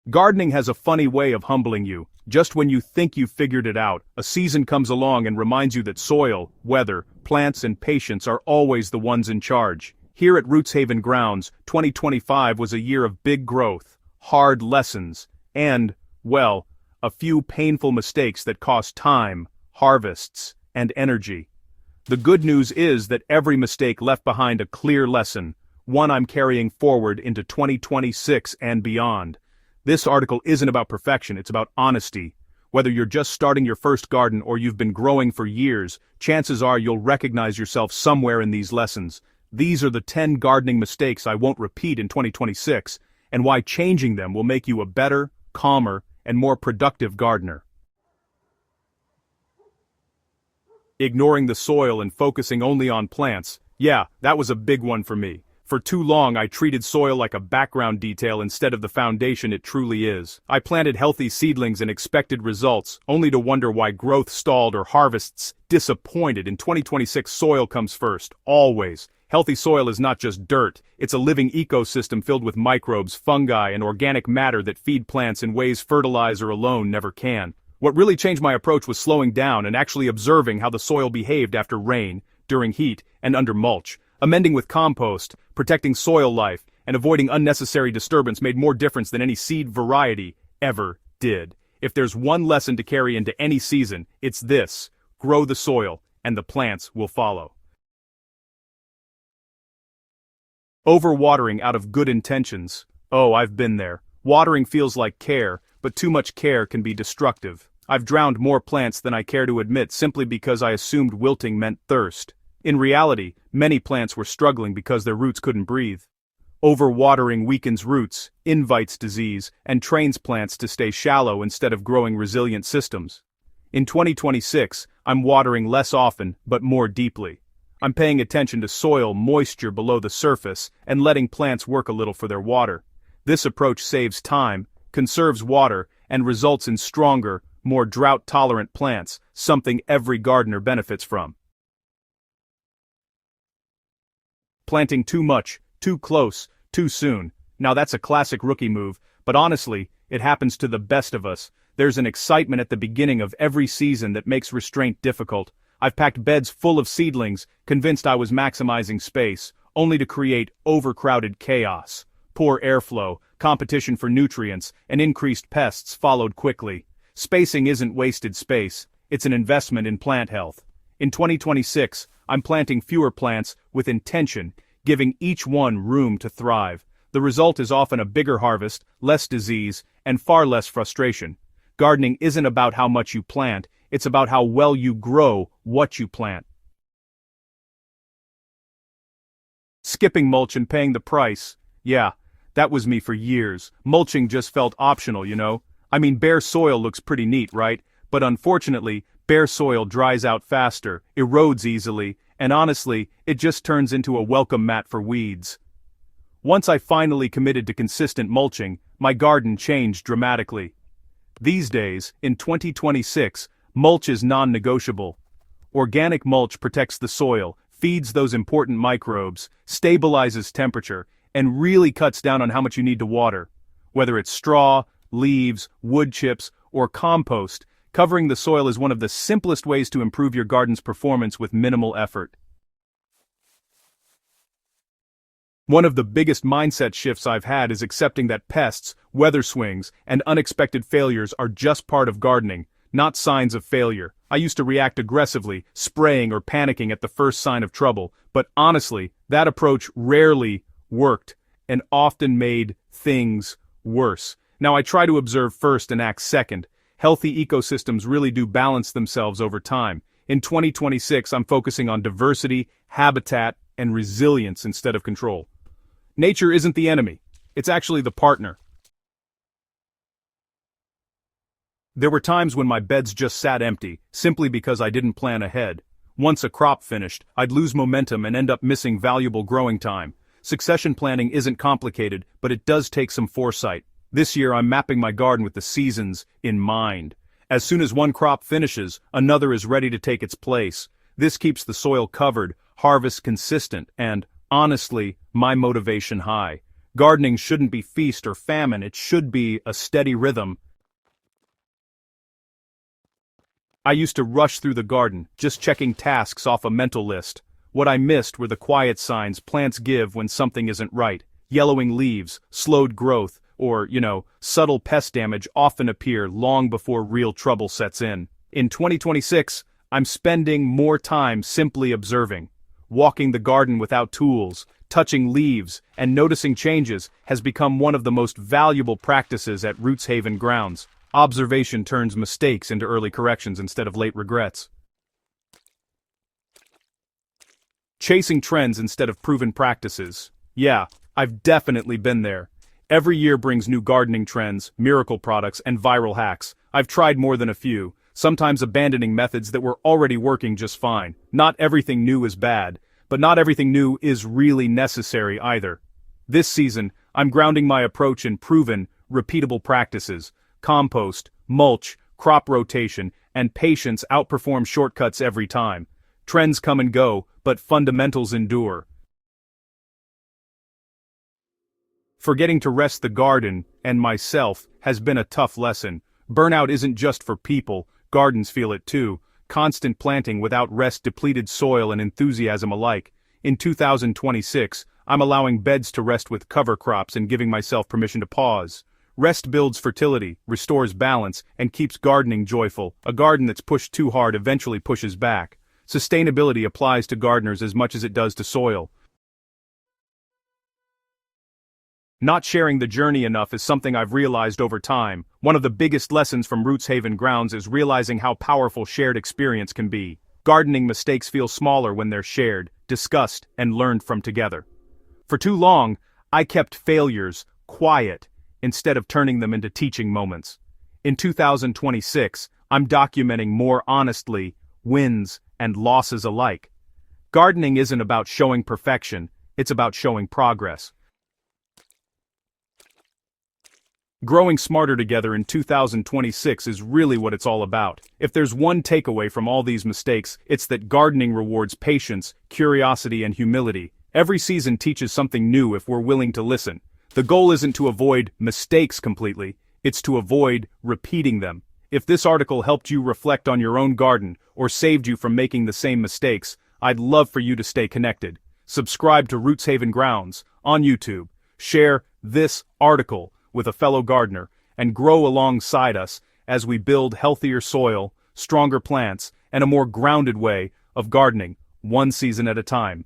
Gardening has a funny way of humbling you. Just when you think you've figured it out, a season comes along and reminds you that soil, weather, plants and patience are always the ones in charge. Here at Roots Haven Grounds, 2025 was a year of big growth, hard lessons, and, well, a few painful mistakes that cost time, harvests, and energy. The good news is that every mistake left behind a clear lesson, one I'm carrying forward into 2026 and beyond. This article isn't about perfection, it's about honesty. Whether you're just starting your first garden or you've been growing for years, chances are you'll recognize yourself somewhere in these lessons. These are the 10 gardening mistakes I won't repeat in 2026, and why changing them will make you a better, calmer, and more productive gardener. Ignoring the soil and focusing only on plants. Yeah, that was a big one for me. For too long I treated soil like a background detail instead of the foundation it truly is. I planted healthy seedlings and expected results, only to wonder why growth stalled or harvests disappointed. In 2026, soil comes first, always. Healthy soil is not just dirt, it's a living ecosystem filled with microbes, fungi, and organic matter that feed plants in ways fertilizer alone never can. What really changed my approach was slowing down and actually observing how the soil behaved after rain, during heat, and under mulch. Amending with compost, protecting soil life, and avoiding unnecessary disturbance made more difference than any seed variety ever did. If there's one lesson to carry into any season, it's this: grow the soil, and the plants will follow. Overwatering out of good intentions. Oh, I've been there. Watering feels like care, but too much care can be destructive. I've drowned more plants than I care to admit simply because I assumed wilting meant thirst. In reality, many plants were struggling because their roots couldn't breathe. Overwatering weakens roots, invites disease, and trains plants to stay shallow instead of growing resilient systems. In 2026, I'm watering less often, but more deeply. I'm paying attention to soil moisture below the surface and letting plants work a little for their water. This approach saves time, conserves water, and results in stronger, more drought-tolerant plants, something every gardener benefits from. Planting too much, too close, too soon. Now that's a classic rookie move, but honestly, it happens to the best of us. There's an excitement at the beginning of every season that makes restraint difficult. I've packed beds full of seedlings, convinced I was maximizing space, only to create overcrowded chaos. Poor airflow, competition for nutrients, and increased pests followed quickly. Spacing isn't wasted space, it's an investment in plant health. In 2026, I'm planting fewer plants with intention, giving each one room to thrive. The result is often a bigger harvest, less disease, and far less frustration. Gardening isn't about how much you plant, it's about how well you grow what you plant. Skipping mulch and paying the price. Yeah, that was me for years. Mulching just felt optional, you know? I mean, bare soil looks pretty neat, right? But unfortunately, bare soil dries out faster, erodes easily, and honestly, it just turns into a welcome mat for weeds. Once I finally committed to consistent mulching, my garden changed dramatically. These days, in 2026, mulch is non-negotiable. Organic mulch protects the soil, feeds those important microbes, stabilizes temperature, and really cuts down on how much you need to water. Whether it's straw, leaves, wood chips, or compost, covering the soil is one of the simplest ways to improve your garden's performance with minimal effort. One of the biggest mindset shifts I've had is accepting that pests, weather swings, and unexpected failures are just part of gardening, not signs of failure. I used to react aggressively, spraying or panicking at the first sign of trouble, but honestly, that approach rarely worked and often made things worse. Now I try to observe first and act second. Healthy ecosystems really do balance themselves over time. In 2026, I'm focusing on diversity, habitat, and resilience instead of control. Nature isn't the enemy, it's actually the partner. There were times when my beds just sat empty, simply because I didn't plan ahead. Once a crop finished, I'd lose momentum and end up missing valuable growing time. Succession planning isn't complicated, but it does take some foresight. This year I'm mapping my garden with the seasons in mind. As soon as one crop finishes, another is ready to take its place. This keeps the soil covered, harvest consistent, and, honestly, my motivation high. Gardening shouldn't be feast or famine, it should be a steady rhythm. I used to rush through the garden, just checking tasks off a mental list. What I missed were the quiet signs plants give when something isn't right. Yellowing leaves, slowed growth, or, subtle pest damage often appear long before real trouble sets in. In 2026, I'm spending more time simply observing. Walking the garden without tools, touching leaves, and noticing changes has become one of the most valuable practices at Roots Haven grounds. Observation turns mistakes into early corrections instead of late regrets. Chasing trends instead of proven practices. Yeah, I've definitely been there. Every year brings new gardening trends, miracle products, and viral hacks. I've tried more than a few, sometimes abandoning methods that were already working just fine. Not everything new is bad, but not everything new is really necessary either. This season, I'm grounding my approach in proven, repeatable practices. Compost, mulch, crop rotation, and patience outperform shortcuts every time. Trends come and go, but fundamentals endure. Forgetting to rest the garden, and myself, has been a tough lesson. Burnout isn't just for people, gardens feel it too. Constant planting without rest depleted soil and enthusiasm alike. In 2026, I'm allowing beds to rest with cover crops and giving myself permission to pause. Rest builds fertility, restores balance, and keeps gardening joyful. A garden that's pushed too hard eventually pushes back. Sustainability applies to gardeners as much as it does to soil. Not sharing the journey enough is something I've realized over time. One of the biggest lessons from Roots Haven grounds is realizing how powerful shared experience can be. Gardening mistakes feel smaller when they're shared, discussed, and learned from together. For too long, I kept failures quiet instead of turning them into teaching moments. In 2026, I'm documenting more honestly wins and losses alike. Gardening isn't about showing perfection, it's about showing progress. Growing smarter together in 2026 is really what it's all about. If there's one takeaway from all these mistakes, it's that gardening rewards patience, curiosity, and humility. Every season teaches something new if we're willing to listen. The goal isn't to avoid mistakes completely, it's to avoid repeating them. If this article helped you reflect on your own garden, or saved you from making the same mistakes, I'd love for you to stay connected. Subscribe to Roots Haven Grounds on YouTube. Share this article with a fellow gardener, and grow alongside us as we build healthier soil, stronger plants, and a more grounded way of gardening, one season at a time.